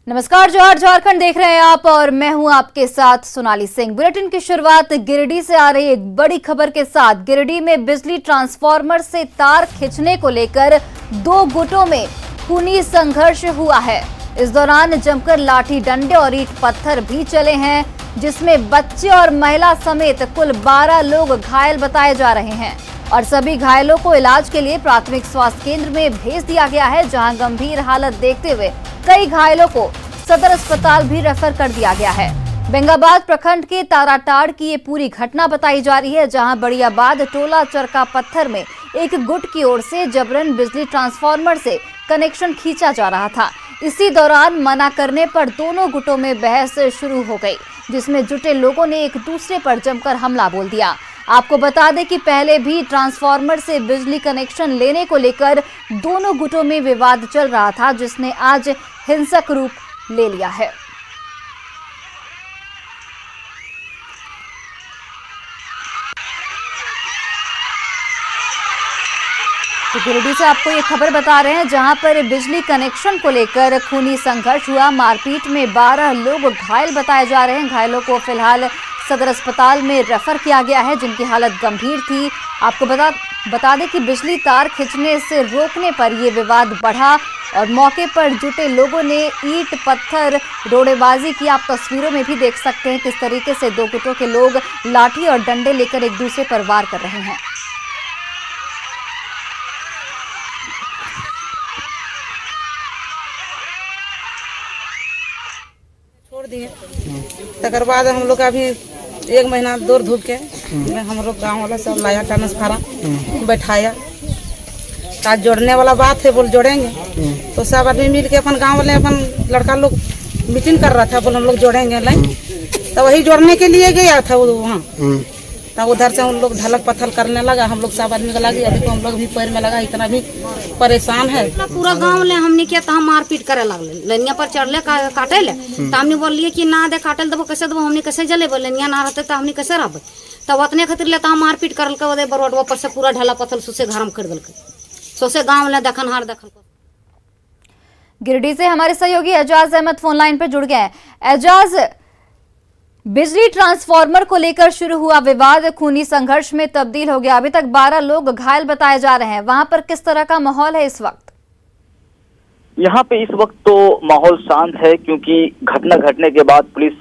नमस्कार, जोहार झारखंड देख रहे हैं आप और मैं हूं आपके साथ सोनाली सिंह। बुलेटिन की शुरुआत गिरिडीह से आ रही एक बड़ी खबर के साथ। गिरिडीह में बिजली ट्रांसफार्मर से तार खींचने को लेकर दो गुटों में खूनी संघर्ष हुआ है। इस दौरान जमकर लाठी डंडे और ईंट पत्थर भी चले हैं, जिसमें बच्चे और महिला समेत कुल 12 लोग घायल बताए जा रहे हैं और सभी घायलों को इलाज के लिए प्राथमिक स्वास्थ्य केंद्र में भेज दिया गया है, जहां गंभीर हालत देखते हुए कई घायलों को सदर अस्पताल भी रेफर कर दिया गया है। बेंगाबाद प्रखंड के ताराटाड़ की ये पूरी घटना बताई जा रही है, जहां बड़ियाबाद टोला चरका पत्थर में एक गुट की ओर से जबरन बिजली ट्रांसफार्मर से कनेक्शन खींचा जा रहा था। इसी दौरान मना करने पर दोनों गुटों में बहस शुरू हो गई, जिसमें जुटे लोगों ने एक दूसरे पर जमकर हमला बोल दिया। आपको बता दें कि पहले भी ट्रांसफार्मर से बिजली कनेक्शन लेने को लेकर दोनों गुटों में विवाद चल रहा था, जिसने आज हिंसक रूप ले लिया है। तो गिरिडीह से आपको ये खबर बता रहे हैं, जहां पर बिजली कनेक्शन को लेकर खूनी संघर्ष हुआ। मारपीट में 12 लोग घायल बताए जा रहे हैं। घायलों को फिलहाल सदर अस्पताल में रेफर किया गया है, जिनकी हालत गंभीर थी। आपको बता दें कि बिजली तार खींचने से रोकने पर यह विवाद बढ़ा और मौके पर जुटे लोगों ने ईंट पत्थर रोड़ेबाजी की। आप तस्वीरों में भी देख सकते हैं किस तरीके से दो गुटों के लोग लाठी और डंडे लेकर एक दूसरे पर वार कर रहे हैं। छोड़ दिए। तकर बाद हम लोग अभी 1 महीना दूर धूप के हम लोग गाँव वाला सब लाया ट्रांसफार्मर बैठाया। आज जोड़ने वाला बात है, बोल जोड़ेंगे तो सब आदमी मिल के अपन गाँव वाले अपन लड़का लोग मीटिंग कर रहा था, बोल हम लोग जोड़ेंगे लाइन। तो वही जोड़ने के लिए गया था वो वहाँ। तब उधर से हम लोग ढलक पत्थर करने लगा, हम लोग सब आदमी को लगी। अभी तो हम लोग भी पैर में लगा, इतना भी परेशान है। पूरा गांव ले हमने किया तो हम मारपीट करे लगले, लनिया पर चढ़ले काटे ले। तो हमने बोलिए कि ना दे काटल देबो, कैसे देबो, हमने कैसे जले बोले, लनिया ना रहते तो हमने कैसे रहबे। तब उतने खातिर ले तो हम मारपीट करल के ओदे बरोडवा पर से पूरा ढला पत्थर सुसे घर में खरीद दल के सोसे गांव ले देखन हार देखल। गिरिडीह से हमारे सहयोगी एजाज अहमद फोन लाइन पर जुड़ गए हैं। एजाज, बिजली ट्रांसफार्मर को लेकर शुरू हुआ विवाद खूनी संघर्ष में तब्दील हो गया। अभी तक 12 लोग घायल बताए जा रहे हैं। वहां पर किस तरह का माहौल है इस वक्त? यहाँ पे इस वक्त तो माहौल शांत है, क्योंकि घटना घटने के बाद पुलिस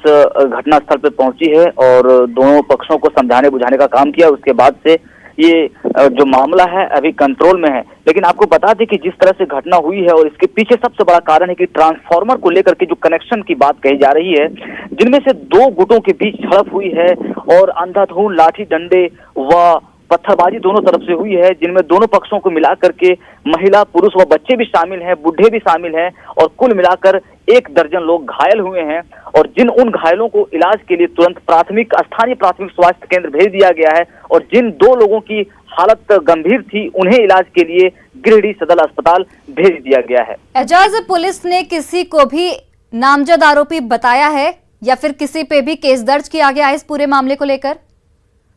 घटनास्थल पे पहुंची है और दोनों पक्षों को समझाने बुझाने का काम किया। उसके बाद से ये जो मामला है अभी कंट्रोल में है। लेकिन आपको बता दें कि जिस तरह से घटना हुई है और इसके पीछे सबसे बड़ा कारण है कि ट्रांसफार्मर को लेकर के जो कनेक्शन की बात कही जा रही है, जिनमें से दो गुटों के बीच झड़प हुई है और अंधाधुंध लाठी डंडे व पत्थरबाजी दोनों तरफ से हुई है, जिनमें दोनों पक्षों को मिलाकर के महिला पुरुष व बच्चे भी शामिल हैं, बूढ़े भी शामिल हैं और कुल मिलाकर 1 दर्जन लोग घायल हुए हैं। और उन घायलों को इलाज के लिए तुरंत स्थानीय प्राथमिक स्वास्थ्य केंद्र भेज दिया गया है और जिन 2 लोगों की हालत गंभीर थी उन्हें इलाज के लिए गिरिडीह सदर अस्पताल भेज दिया गया है। एजाज, पुलिस ने किसी को भी नामजद आरोपी बताया है या फिर किसी पे भी केस दर्ज किया गया है इस पूरे मामले को लेकर?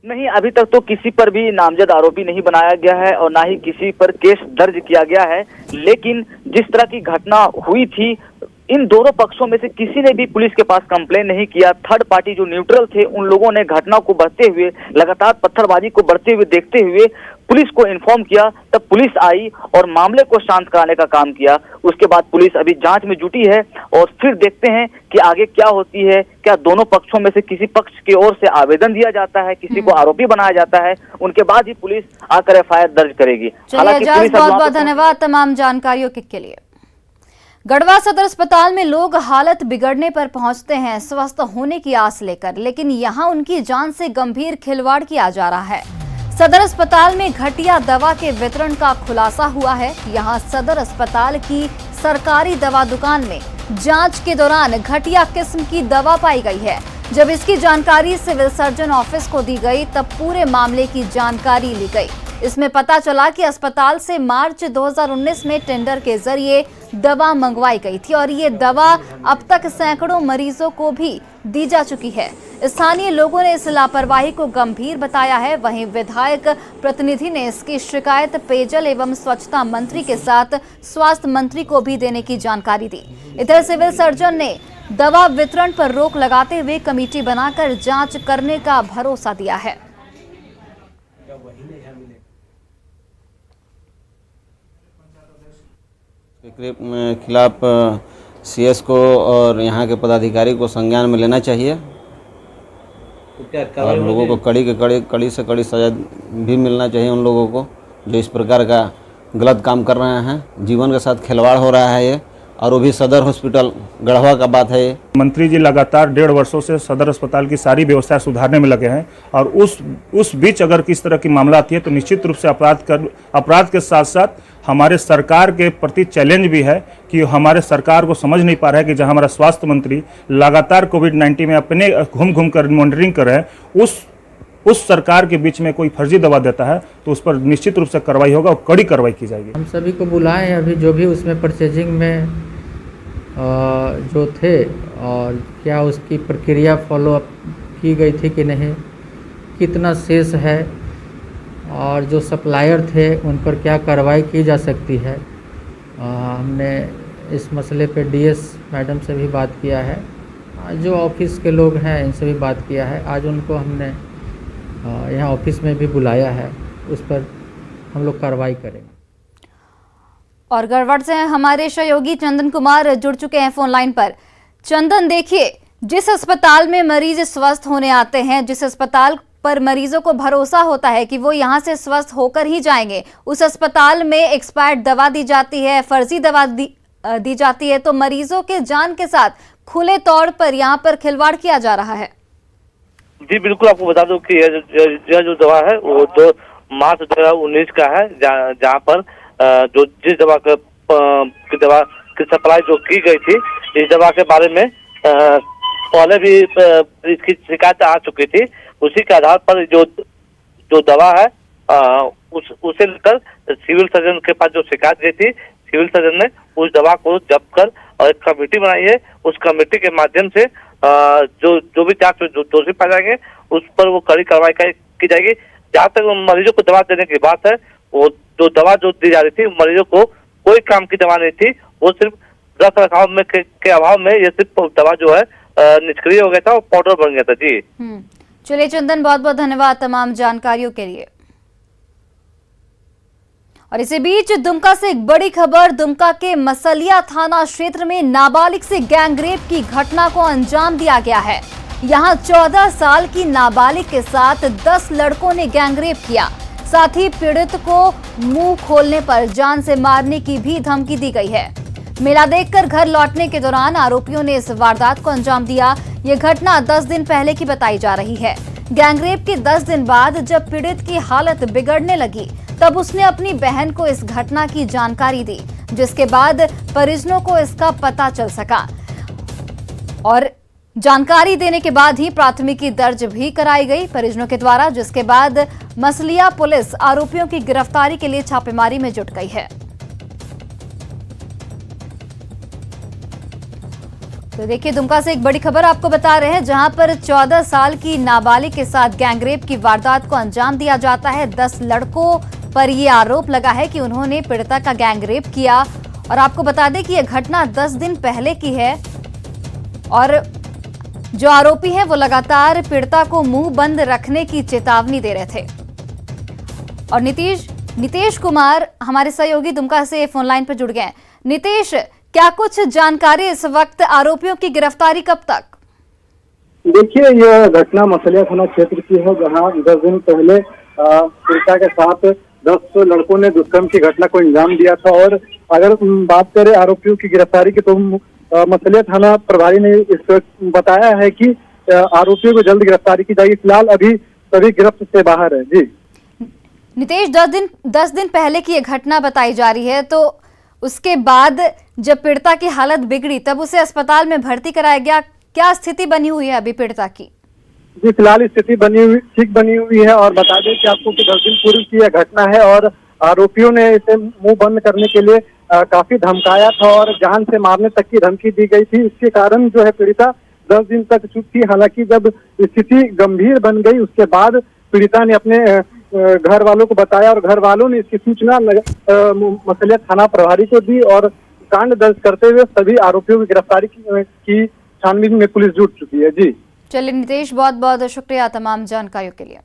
नहीं, अभी तक तो किसी पर भी नामजद आरोपी नहीं बनाया गया है और ना ही किसी पर केस दर्ज किया गया है। लेकिन जिस तरह की घटना हुई थी, इन दोनों पक्षों में से किसी ने भी पुलिस के पास कंप्लेन नहीं किया। थर्ड पार्टी जो न्यूट्रल थे, उन लोगों ने घटना को बढ़ते हुए, लगातार पत्थरबाजी को बढ़ते हुए देखते हुए पुलिस को इन्फॉर्म किया। तब पुलिस आई और मामले को शांत कराने का काम किया। उसके बाद पुलिस अभी जांच में जुटी है और फिर देखते हैं कि आगे क्या होती है। क्या दोनों पक्षों में से किसी पक्ष की ओर से आवेदन दिया जाता है, किसी को आरोपी बनाया जाता है, उनके बाद ही पुलिस आकर FIR दर्ज करेगी। हालांकि पुलिस बहुत बहुत धन्यवाद तमाम जानकारियों के लिए। गढ़वा सदर अस्पताल में लोग हालत बिगड़ने पर पहुंचते हैं स्वस्थ होने की आस लेकर, लेकिन यहां उनकी जान से गंभीर खिलवाड़ किया जा रहा है। सदर अस्पताल में घटिया दवा के वितरण का खुलासा हुआ है। यहां सदर अस्पताल की सरकारी दवा दुकान में जांच के दौरान घटिया किस्म की दवा पाई गई है। जब इसकी जानकारी सिविल सर्जन ऑफिस को दी गई, तब पूरे मामले की जानकारी ली गई। इसमें पता चला कि अस्पताल से मार्च 2019 में टेंडर के जरिए दवा मंगवाई गई थी और ये दवा अब तक सैकड़ों मरीजों को भी दी जा चुकी है। स्थानीय लोगों ने इस लापरवाही को गंभीर बताया है। वहीं विधायक प्रतिनिधि ने इसकी शिकायत पेयजल एवं स्वच्छता मंत्री के साथ स्वास्थ्य मंत्री को भी देने की जानकारी दी। इधर सिविल सर्जन ने दवा वितरण पर रोक लगाते हुए कमेटी बनाकर जांच करने का भरोसा दिया है। के खिलाफ सीएस को और यहाँ के पदाधिकारी को संज्ञान में लेना चाहिए और लोगों को कड़ी से कड़ी सजा भी मिलना चाहिए उन लोगों को जो इस प्रकार का गलत काम कर रहे हैं। जीवन के साथ खिलवाड़ हो रहा है ये, और वो भी सदर हॉस्पिटल गढ़वा का बात है ये। मंत्री जी लगातार 1.5 वर्षों से सदर अस्पताल की सारी व्यवस्थाएं सुधारने में लगे हैं और उस बीच अगर किस तरह की मामला आती है तो निश्चित रूप से अपराध के साथ साथ हमारे सरकार के प्रति चैलेंज भी है कि हमारे सरकार को समझ नहीं पा रहा है कि जहां हमारा स्वास्थ्य मंत्री लगातार कोविड-19 में अपने घूम कर मॉनिटरिंग कर रहे हैं, उस सरकार के बीच में कोई फर्जी दवा देता है तो उस पर निश्चित रूप से कार्रवाई होगा और कड़ी कार्रवाई की जाएगी। हम सभी को बुलाए हैं, अभी जो भी उसमें परचेजिंग में जो थे और क्या उसकी प्रक्रिया फॉलोअप की गई थी कि नहीं, कितना शेष है और जो सप्लायर थे उन पर क्या कार्रवाई की जा सकती है। हमने इस मसले पे डीएस मैडम से भी बात किया है, जो ऑफिस के लोग हैं इनसे भी बात किया है। आज उनको हमने यहाँ ऑफिस में भी बुलाया है, उस पर हम लोग कार्रवाई करेंगे। और गढ़वा से हमारे सहयोगी चंदन कुमार जुड़ चुके हैं फोन लाइन पर। चंदन, देखिए, जिस अस्पताल में मरीज स्वस्थ होने आते हैं, जिस अस्पताल पर मरीजों को भरोसा होता है कि वो यहाँ से स्वस्थ होकर ही जाएंगे, उस अस्पताल में एक्सपायर्ड दवा दी जाती है, फर्जी दवा दी जाती है, तो मरीजों के जान के साथ खुले तौर पर यहाँ पर खिलवाड़ किया जा रहा है। जी बिल्कुल, आपको बता दूं कि यह जो दवा है वो 2 मार्च 2019 का है, जहाँ पर जो जिस दवा की सप्लाई जो की गई थी, इस दवा के बारे में पहले भी इसकी शिकायत आ चुकी थी। उसी के आधार पर जो दवा है उसे लेकर सिविल सर्जन के पास जो शिकायत दी थी, सिविल सर्जन ने उस दवा को जब्त कर और एक कमेटी बनाई है। उस कमेटी के माध्यम से जो भी जांच में दोषी पाए जाएंगे उस पर वो कड़ी कार्रवाई की जाएगी। जहाँ तक मरीजों को दवा देने की बात है, वो जो दवा जो दी जा रही थी मरीजों को कोई काम की दवा नहीं थी, वो सिर्फ रख रखाव में के अभाव में ये सिर्फ दवा जो है निष्क्रिय हो गया था और पाउडर बन गया था। जी चलिए चंदन, बहुत बहुत धन्यवाद तमाम जानकारियों के लिए। और इसी बीच दुमका से एक बड़ी खबर। दुमका के मसलिया थाना क्षेत्र में नाबालिग से गैंगरेप की घटना को अंजाम दिया गया है। यहां 14 साल की नाबालिग के साथ 10 लड़कों ने गैंगरेप किया। साथ ही पीड़ित को मुंह खोलने पर जान से मारने की भी धमकी दी गई है। मेला देखकर घर लौटने के दौरान आरोपियों ने इस वारदात को अंजाम दिया। ये घटना 10 दिन पहले की बताई जा रही है। गैंगरेप के 10 दिन बाद जब पीड़ित की हालत बिगड़ने लगी, तब उसने अपनी बहन को इस घटना की जानकारी दी, जिसके बाद परिजनों को इसका पता चल सका और जानकारी देने के बाद ही प्राथमिकी दर्ज भी कराई गई परिजनों के द्वारा, जिसके बाद मसलिया पुलिस आरोपियों की गिरफ्तारी के लिए छापेमारी में जुट गई है। तो देखिए, दुमका से एक बड़ी खबर आपको बता रहे हैं, जहां पर 14 साल की नाबालिग के साथ गैंगरेप की वारदात को अंजाम दिया जाता है। 10 लड़कों पर यह आरोप लगा है कि उन्होंने पीड़िता का गैंगरेप किया। और आपको बता दें कि यह घटना 10 दिन पहले की है और जो आरोपी हैं वो लगातार पीड़िता को मुंह बंद रखने की चेतावनी दे रहे थे। और नीतीश कुमार हमारे सहयोगी दुमका से फोन लाइन पर जुड़ गए। नीतीश, क्या कुछ जानकारी इस वक्त, आरोपियों की गिरफ्तारी कब तक? देखिए, यह घटना मसलिया थाना क्षेत्र की है, जहां 10 दिन पहले पीड़िता के साथ 10 लड़कों ने दुष्कर्म की घटना को अंजाम दिया था। और अगर बात करें आरोपियों की गिरफ्तारी की, तो मसलिया थाना प्रभारी ने इस बताया है कि आरोपियों को जल्द गिरफ्तारी की जाएगी। फिलहाल अभी सभी गिरफ्त से बाहर है। जी नीतीश, 10 दिन पहले की ये घटना बताई जा रही है, तो उसके बाद जब पीड़िता की हालत बिगड़ी तब उसे अस्पताल में भर्ती कराया गया। क्या स्थिति बनी हुई है अभी पीड़िता की? जी फिलहाल स्थिति ठीक बनी हुई है। और बता दें कि आपको कि 10 दिन पूर्व की यह घटना है और आरोपियों ने इसे मुंह बंद करने के लिए काफी धमकाया था और जान से मारने तक की धमकी दी गई थी। इसके कारण जो है पीड़िता 10 दिन तक चुप थी। हालांकि जब स्थिति गंभीर बन गई उसके बाद पीड़िता ने अपने घर वालों को बताया और घर वालों ने इसकी सूचना मसलिया थाना प्रभारी को दी और कांड दर्ज करते हुए सभी आरोपियों की गिरफ्तारी की छानबीन में पुलिस जुट चुकी है। जी चलिए नितेश, बहुत बहुत शुक्रिया तमाम जानकारियों के लिए।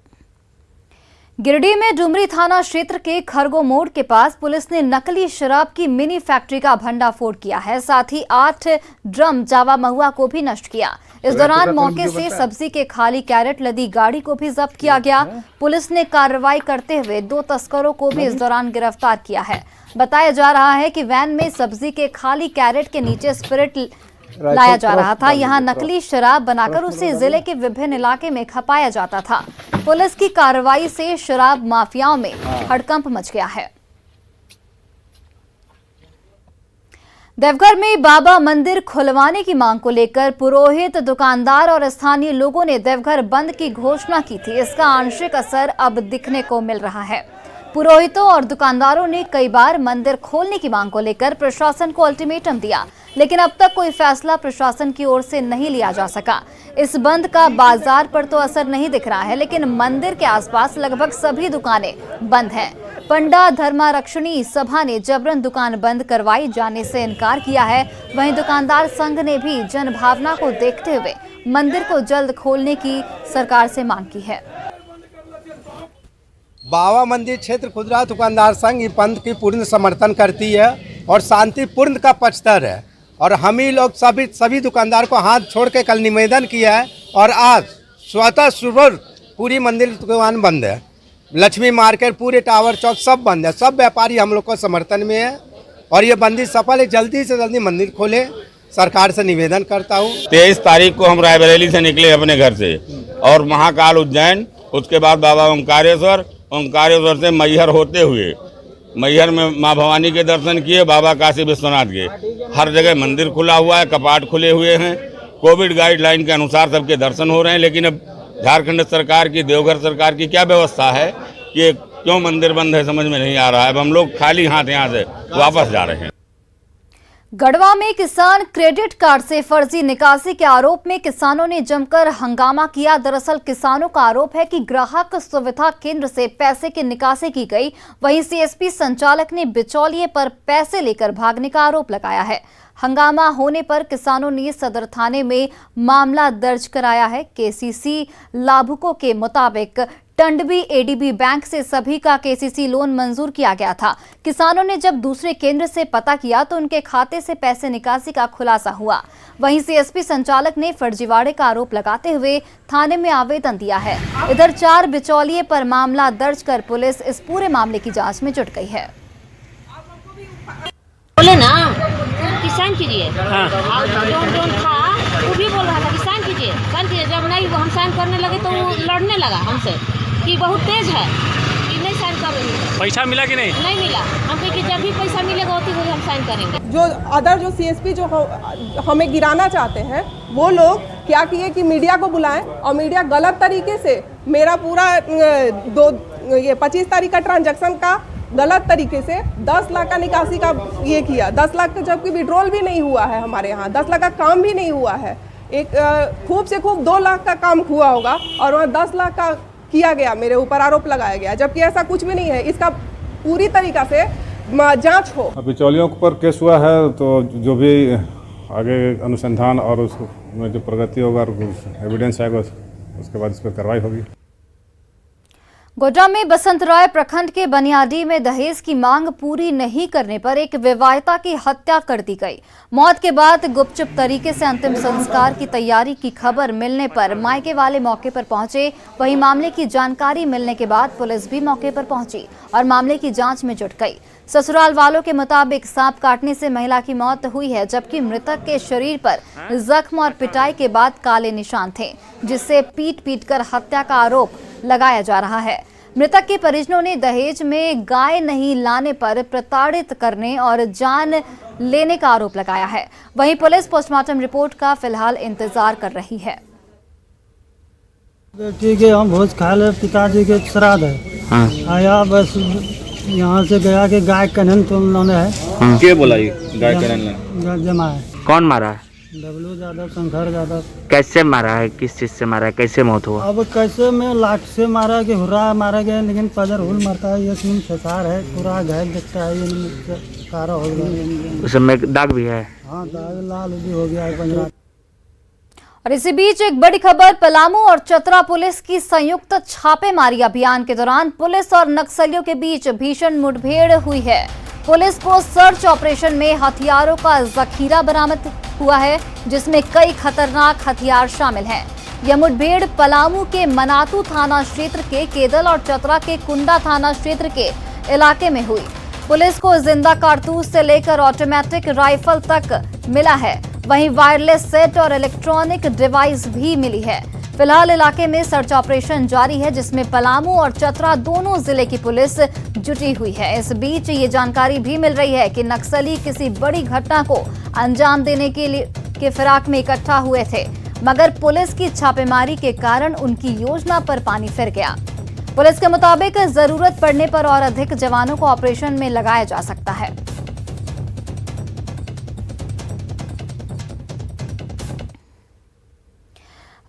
गिरिडीह में डुमरी थाना क्षेत्र के खरगो मोड़ के पास पुलिस ने नकली शराब की मिनी फैक्ट्री का भंडाफोड़ किया है। साथ ही 8 ड्रम जावा महुआ को भी नष्ट किया। इस दौरान मौके से सब्जी के खाली कैरेट लदी गाड़ी को भी जब्त किया गया। पुलिस ने कार्रवाई करते हुए 2 तस्करों को भी इस दौरान गिरफ्तार किया है। बताया जा रहा है कि वैन में सब्जी के खाली कैरेट के नीचे स्पिरिट लाया जा रहा था। यहां नकली शराब बनाकर उसे जिले के विभिन्न इलाके में खपाया जाता था। पुलिस की कार्रवाई से शराब माफियाओं में हड़कंप मच गया है। देवघर में बाबा मंदिर खुलवाने की मांग को लेकर पुरोहित, दुकानदार और स्थानीय लोगों ने देवघर बंद की घोषणा की थी। इसका आंशिक असर अब दिखने को मिल रहा है। पुरोहितों और दुकानदारों ने कई बार मंदिर खोलने की मांग को लेकर प्रशासन को अल्टीमेटम दिया, लेकिन अब तक कोई फैसला प्रशासन की ओर से नहीं लिया जा सका। इस बंद का बाजार पर तो असर नहीं दिख रहा है, लेकिन मंदिर के आसपास लगभग सभी दुकानें बंद हैं। पंडा धर्मारक्षणी सभा ने जबरन दुकान बंद करवाई जाने से इनकार किया है। वहीं दुकानदार संघ ने भी जनभावना को देखते हुए मंदिर को जल्द खोलने की सरकार से मांग की है। बाबा मंदिर क्षेत्र खुदरा दुकानदार संघ इस बंद की पूर्ण समर्थन करती है और शांतिपूर्ण का पक्षधर है। और हम ही लोग सभी दुकानदार को हाथ छोड़ के कल निवेदन किया है और आज स्वतः सुबह पूरी मंदिर दुकान बंद है। लक्ष्मी मार्केट, पूरे टावर चौक सब बंद है। सब व्यापारी हम लोग को समर्थन में है और ये बंदी सफल है। जल्दी से जल्दी मंदिर खोले, सरकार से निवेदन करता हूँ। 23 तारीख को हम रायबरेली से निकले अपने घर से और महाकाल उज्जैन, उसके बाद बाबा ओंकारेश्वर से मैहर होते हुए मैहर में माँ भवानी के दर्शन किए, बाबा काशी विश्वनाथ के। हर जगह मंदिर खुला हुआ है, कपाट खुले हुए हैं। कोविड गाइडलाइन के अनुसार सबके दर्शन हो रहे हैं। लेकिन अब झारखंड सरकार की, देवघर सरकार की क्या व्यवस्था है कि क्यों मंदिर बंद है, समझ में नहीं आ रहा है। अब हम लोग खाली हाथ यहाँ से वापस जा रहे हैं। गढ़वा में किसान क्रेडिट कार्ड से फर्जी निकासी के आरोप में किसानों ने जमकर हंगामा किया। दरअसल किसानों का आरोप है कि ग्राहक सुविधा केंद्र से पैसे की निकासी की गई। वहीं सीएसपी संचालक ने बिचौलिए पर पैसे लेकर भागने का आरोप लगाया है। हंगामा होने पर किसानों ने सदर थाने में मामला दर्ज कराया है। केसीसी लाभुकों के मुताबिक टंडवी एडीबी बैंक से सभी का केसीसी लोन मंजूर किया गया था। किसानों ने जब दूसरे केंद्र से पता किया तो उनके खाते से पैसे निकासी का खुलासा हुआ। वहीं सीएसपी संचालक ने फर्जीवाड़े का आरोप लगाते हुए थाने में आवेदन दिया है। इधर 4 बिचौलिए पर मामला दर्ज कर पुलिस इस पूरे मामले की जांच में जुट गई है। बोले ना किसान कीजिए, जो था वो भी बोल रहा था किसान कीजिए। जब नहीं वो हम साइन करने लगे तो वो लड़ने लगा हमसे कि बहुत तेज है, कि नहीं साइन कर रही है। पैसा मिला कि नहीं मिला। हम कहे कि जब भी पैसा मिलेगा उसी को हम साइन करेंगे। जो सीएसपी जो हमें गिराना चाहते हैं वो लोग क्या किए कि मीडिया को बुलाएं और मीडिया गलत तरीके से मेरा पूरा 25 तारीख का ट्रांजैक्शन का गलत तरीके से 10 लाख का निकासी का ये किया। 10 लाख का जबकि विड्रॉल भी नहीं हुआ है हमारे यहाँ, 10 लाख का काम भी नहीं हुआ है। एक खूब से खूब 2 लाख का काम हुआ होगा और वहाँ 10 लाख का किया गया, मेरे ऊपर आरोप लगाया गया, जबकि ऐसा कुछ भी नहीं है। इसका पूरी तरीका से जांच हो। बिचौलियों पर केस हुआ है तो जो भी आगे अनुसंधान और उसमें जो प्रगति होगा और एविडेंस आएगा उसके बाद इस पर कार्रवाई होगी। गोड्डा में बसंतराय प्रखंड के बनियाडी में दहेज की मांग पूरी नहीं करने पर एक विवाहिता की हत्या कर दी गई। मौत के बाद गुपचुप तरीके से अंतिम संस्कार की तैयारी की खबर मिलने पर मायके वाले मौके पर पहुंचे। वहीं मामले की जानकारी मिलने के बाद पुलिस भी मौके पर पहुंची और मामले की जांच में जुट गई। ससुराल वालों के मुताबिक सांप काटने से महिला की मौत हुई है, जबकि मृतक के शरीर पर जख्म और पिटाई के बाद काले निशान थे, जिससे पीट कर हत्या का आरोप लगाया जा रहा है। मृतक के परिजनों ने दहेज में गाय नहीं लाने पर प्रताड़ित करने और जान लेने का आरोप लगाया है। वहीं पुलिस पोस्टमार्टम रिपोर्ट का फिलहाल इंतजार कर रही है। बेटी के हम भोज खा ले, पिताजी के श्राद्ध है। हाँ। आया बस यहाँ से गया कि गाय कन्हन तुम लोने है। हाँ। क्या बोला ये गाय कन्हन जमा है। कौन मारा है? डब्लू यादव, शंकर यादव। कैसे मारा है, किस चीज से मारा है, कैसे मौत हुआ? अब कैसे में लाठ से मारा कि हुर्रा मारा गया, लेकिन पदर हुल मारता है। ये सीन फसार है, पूरा घायल दिखता है, ये कारा हो गया। उसमें दाग भी है? हाँ, दाग लाल भी हो गया है पंजरा। और इसी बीच एक बड़ी खबर, पलामू और चतरा पुलिस की संयुक्त छापेमारी अभियान के दौरान पुलिस और नक्सलियों के बीच भीषण मुठभेड़ हुई है। पुलिस को सर्च ऑपरेशन में हथियारों का जखीरा बरामद हुआ है, जिसमें कई खतरनाक हथियार शामिल हैं। यह मुठभेड़ पलामू के मनातू थाना क्षेत्र के केदल और चतरा के कुंडा थाना क्षेत्र के इलाके में हुई। पुलिस को जिंदा कारतूस से लेकर ऑटोमेटिक राइफल तक मिला है। वहीं वायरलेस सेट और इलेक्ट्रॉनिक डिवाइस भी मिली है। फिलहाल इलाके में सर्च ऑपरेशन जारी है, जिसमें पलामू और चतरा दोनों जिले की पुलिस जुटी हुई है। इस बीच ये जानकारी भी मिल रही है कि नक्सली किसी बड़ी घटना को अंजाम देने के फिराक में इकट्ठा हुए थे, मगर पुलिस की छापेमारी के कारण उनकी योजना पर पानी फिर गया। पुलिस के मुताबिक जरूरत पड़ने पर और अधिक जवानों को ऑपरेशन में लगाया जा सकता है।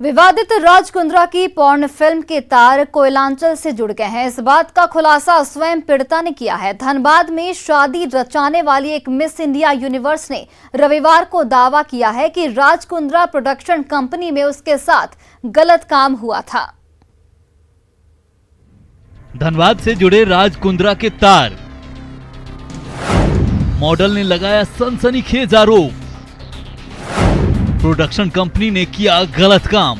विवादित राज कुंद्रा की पॉर्न फिल्म के तार कोयलांचल से जुड़ गए हैं। इस बात का खुलासा स्वयं पीड़िता ने किया है। धनबाद में शादी रचाने वाली एक मिस इंडिया यूनिवर्स ने रविवार को दावा किया है कि राज कुंद्रा प्रोडक्शन कंपनी में उसके साथ गलत काम हुआ था। धनबाद से जुड़े राज कुंद्रा के तार, मॉडल ने लगाया सनसनीखेज आरोप, प्रोडक्शन कंपनी ने किया गलत काम।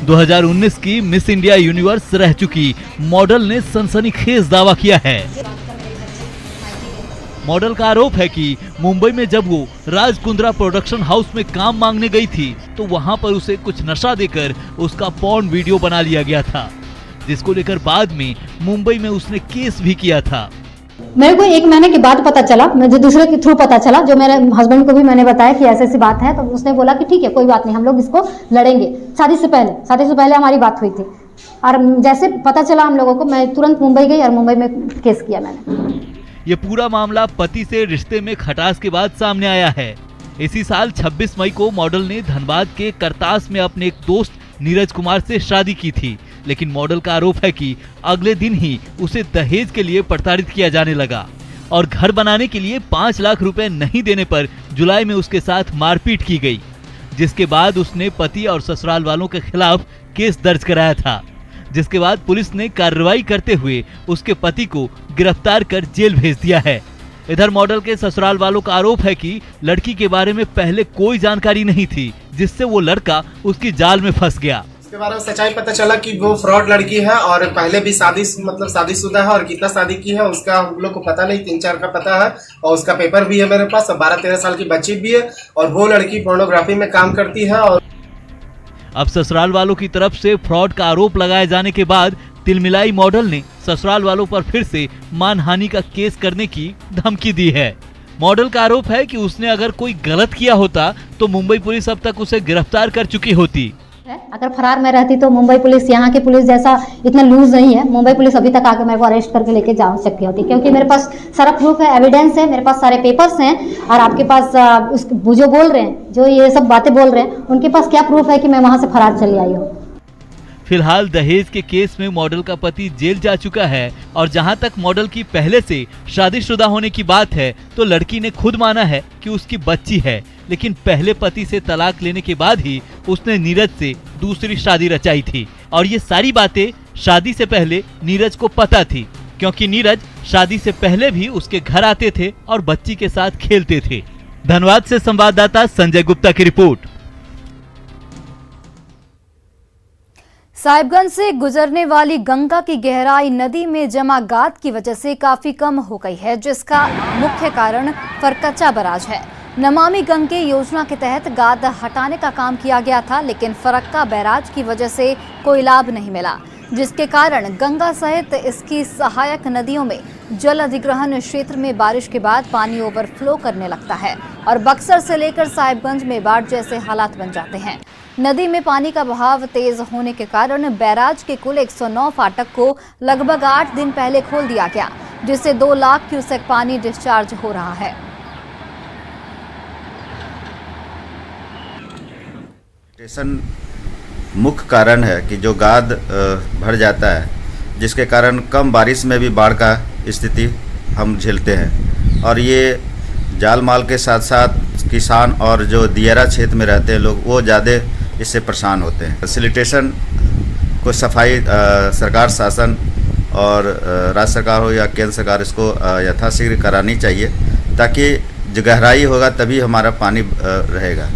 2019 की मिस इंडिया यूनिवर्स रह चुकी मॉडल ने सनसनीखेज दावा किया है। मॉडल का आरोप है कि मुंबई में जब वो राज कुंद्रा प्रोडक्शन हाउस में काम मांगने गई थी, तो वहां पर उसे कुछ नशा देकर उसका पॉर्न वीडियो बना लिया गया था, जिसको लेकर बाद में मुंबई में उसने केस भी किया था। मेरे को 1 महीने के बाद पता चला, मुझे दूसरे के थ्रू पता चला, जो मेरे हस्बैंड को भी मैंने बताया कि ऐसी बात है, तो उसने बोला कि ठीक है कोई बात नहीं, हम लोग इसको लड़ेंगे। शादी से पहले हमारी बात हुई थी, और जैसे पता चला हम लोगों को, मैं तुरंत मुंबई गई और मुंबई में केस किया मैंने। ये पूरा मामला पति से रिश्ते में खटास के बाद सामने आया है। इसी साल 26 मई को मॉडल ने धनबाद के करतास में अपने एक दोस्त नीरज कुमार से शादी की थी, लेकिन मॉडल का आरोप है कि अगले दिन ही उसे दहेज के लिए प्रताड़ित किया जाने लगा और घर बनाने के लिए 5 लाख रुपए नहीं देने पर जुलाई में उसके साथ मारपीट की गई, जिसके बाद उसने पति और ससुराल वालों के खिलाफ केस दर्ज कराया था, जिसके बाद पुलिस ने कार्रवाई करते हुए उसके पति को गिरफ्तार कर जेल भेज दिया है। इधर मॉडल के ससुराल वालों का आरोप है कि लड़की के बारे में पहले कोई जानकारी नहीं थी, जिससे वो लड़का उसकी जाल में फंस गया। इसके बारे में सच्चाई पता चला कि वो फ्रॉड लड़की है और पहले भी शादीशुदा है, और कितना शादी की है उसका हम लोग को पता नहीं, 3-4 का पता है, और उसका पेपर भी है मेरे पास, 12-13 साल की बच्ची भी है, और वो लड़की पोर्नोग्राफी में काम करती है। और अब ससुराल वालों की तरफ से फ्रॉड का आरोप लगाए जाने के बाद तिलमिलाई मॉडल ने ससुराल वालों पर फिर से मानहानि का केस करने की धमकी दी है। मॉडल का आरोप है कि उसने अगर कोई गलत किया होता तो मुंबई पुलिस अब तक उसे गिरफ्तार कर चुकी होती। अगर फरार में रहती तो मुंबई पुलिस, यहाँ की पुलिस जैसा इतना लूज नहीं है, मुंबई पुलिस अभी तक आके मेरे को अरेस्ट करके लेके जा सकती होती, क्योंकि मेरे पास सारा प्रूफ है, एविडेंस है, मेरे पास सारे पेपर्स हैं। और आपके पास जो बोल रहे हैं, जो ये सब बातें बोल रहे हैं, उनके पास क्या प्रूफ है कि मैं वहां से फरार चली आई हूँ। फिलहाल दहेज के केस में मॉडल का पति जेल जा चुका है, और जहां तक मॉडल की पहले से शादीशुदा होने की बात है, तो लड़की ने खुद माना है कि उसकी बच्ची है, लेकिन पहले पति से तलाक लेने के बाद ही उसने नीरज से दूसरी शादी रचाई थी। और ये सारी बातें शादी से पहले नीरज को पता थी, क्योंकि नीरज शादी से पहले भी उसके घर आते थे और बच्ची के साथ खेलते थे। धनबाद से संवाददाता संजय गुप्ता की रिपोर्ट। साहिबगंज से गुजरने वाली गंगा की गहराई नदी में जमा गाद की वजह से काफी कम हो गई है, जिसका मुख्य कारण फरकच्चा बराज है। नमामि गंगे योजना के तहत गाद हटाने का काम किया गया था, लेकिन फरक्का बैराज की वजह से कोई लाभ नहीं मिला, जिसके कारण गंगा सहित इसकी सहायक नदियों में जल अधिग्रहण क्षेत्र में बारिश के बाद पानी ओवरफ्लो करने लगता है और बक्सर से लेकर साहिबगंज में बाढ़ जैसे हालात बन जाते हैं। नदी में पानी का बहाव तेज होने के कारण बैराज के कुल 109 फाटक को लगभग 8 दिन पहले खोल दिया गया, जिससे 2 लाख क्यूसेक पानी डिस्चार्ज हो रहा है। स्टेशन मुख्य कारण है कि जो गाद भर जाता है, जिसके कारण कम बारिश में भी बाढ़ का स्थिति हम झेलते हैं। और ये जाल माल के साथ साथ किसान और जो दियारा क्षेत्र में रहते हैं लोग, वो ज़्यादा इससे परेशान होते हैं। फैसिलिटेशन को सफाई सरकार शासन और राज्य सरकार हो या केंद्र सरकार इसको यथाशीघ्र करानी चाहिए, ताकि जो गहराई होगा तभी हमारा पानी रहेगा।